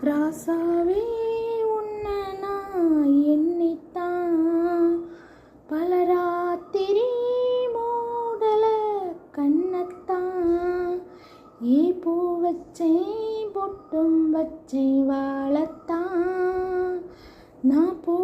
ராசாவே உன்னை நான் எண்ணித்தான் பல ராத்திரி மூடல கண்ணத்தான் பூ வச்சேன் பொட்டும் வச்சேன் வாழத்தான் நான் பூ